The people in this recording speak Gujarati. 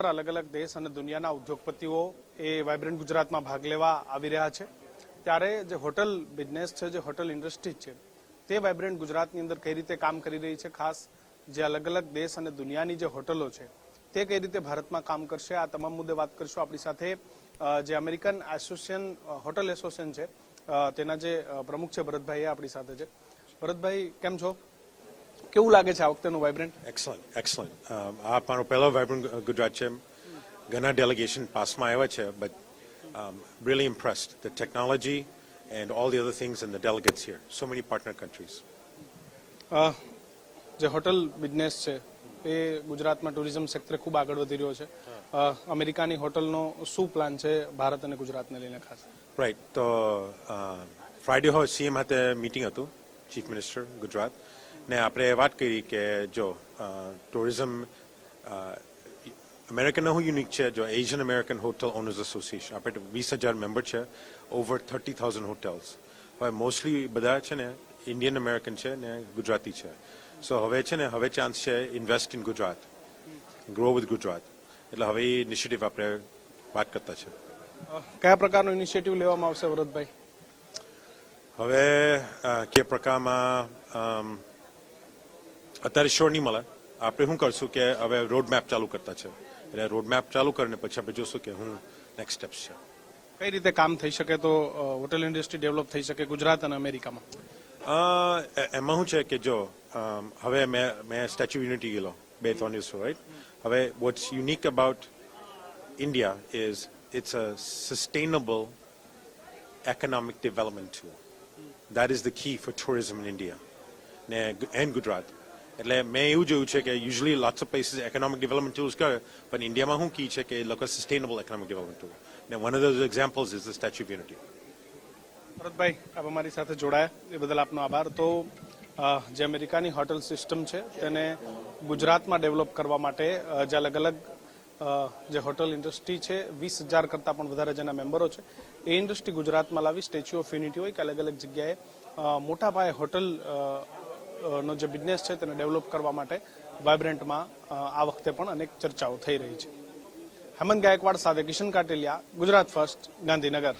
અલગ અલગ દેશ અને દુનિયાના ઉદ્યોગપતિઓ એ વાઇબ્રન્ટ ગુજરાતમાં ભાગ લેવા આવી રહ્યા છે ત્યારે જે હોટલ બિઝનેસ છે, જે હોટલ ઇન્ડસ્ટ્રી છે, તે વાઇબ્રન્ટ ગુજરાતની અંદર કઈ રીતે કામ કરી રહી છે, ખાસ જે અલગ અલગ દેશ અને દુનિયાની જે હોટલો છે તે કઈ રીતે ભારતમાં કામ કરશે, આ તમામ મુદ્દે વાત કરીશું. આપણી સાથે જે અમેરિકન હોટલ એસોસિએશન છે તેના જે પ્રમુખ છે ભરતભાઈ, એ આપણી સાથે છે. ભરતભાઈ, કેમ છો? કેવું લાગે છે આ વખતેનું વાઇબ્રન્ટ? એક્સલન્ટ. આ મારો પહેલો વાઇબ્રન્ટ ગુજરાત છે. ઘણા ડેલિગેશન પાસમાં આવ્યા છે, but really impressed the technology and all the other things and the delegates here. So many partner countries. જે હોટલ બિઝનેસ છે એ ગુજરાતમાં ટુરિઝમ સેક્ટર ખૂબ આગળ વધી રહ્યો છે. અમેરિકાની હોટલનો શું પ્લાન છે ભારત અને ગુજરાતને લઈને ખાસ? રાઈટ. તો ફ્રાઈડે હોય સીએમ હાથે મીટિંગ હતું, ચીફ મિનિસ્ટર ગુજરાત, ને આપણે વાત કરી કે જો ટુરિઝમ અમેરિકનનું શું યુનિક છે, જો Asian American hotel owners association, આપણે 20,000 મેમ્બર છે, ઓવર 30,000 હોટેલ્સ. હવે મોસ્ટલી બધા છે ને ઇન્ડિયન અમેરિકન છે ને ગુજરાતી છે. સો હવે છે ને હવે ચાન્સ છે invest in Gujarat, grow with Gujarat. એટલે હવે એ ઇનિશિયેટિવ આપણે વાત કરતા છે. કયા પ્રકારનો ઇનિશિયેટિવ લેવામાં આવશે ભરતભાઈ? હવે કે પ્રકારમાં અત્યારે શ્યોર નહીં મળે. આપણે શું કરશું કે હવે રોડ મેપ ચાલુ કરતા છે, એટલે રોડ મેપ ચાલુ કરીને પછી આપણે જોશું કે હું નેક્સ્ટ સ્ટેપ્સ છે. કઈ રીતે કામ થઈ શકે તો હોટેલ ઇન્ડસ્ટ્રી ડેવલપ થઈ શકે ગુજરાત અને અમેરિકામાં? એમાં શું છે કે જો હવે મેં સ્ટેચ્યુ ઓફ યુનિટી ગયેલો 2-3 દિવસ, રાઈટ? હવે what's unique about India is it's a sustainable economic development tool. That is the key for tourism in India and Gujarat. એટલે મેં એવું જોયું છે કે usually lots of places economic development tools કરે, પણ ઇન્ડિયામાં શું કી છે કે એ લોકો સસ્ટેનેબલ એકોનોમિક ડેવલપમેન્ટ ટૂલ, ને one of those examples is the statue of unity. Bharatbhai, આપ અમારી સાથે જોડાયા એ બદલ આપનો આભાર. તો જે અમેરિકાની હોટલ સિસ્ટમ છે તેને ગુજરાતમાં ડેવલપ કરવા માટે જે અલગ અલગ જે હોટલ ઇન્ડસ્ટ્રી છે, 20,000 કરતાં પણ વધારે જેના મેમ્બરો છે, એ ઇન્ડસ્ટ્રી ગુજરાતમાં લાવી સ્ટેચ્યુ ઓફ યુનિટી હોય કે અલગ અલગ જગ્યાએ મોટા પાયે હોટલ નો જે બિઝનેસ છે તેને ડેવલપ કરવા માટે વાઇબ્રન્ટમાં આ વખતે પણ અનેક ચર્ચાઓ થઈ રહી છે. હેમંત ગાયકવાડ સાથે કિશન કાટેલિયા, ગુજરાત ફર્સ્ટ, ગાંધીનગર.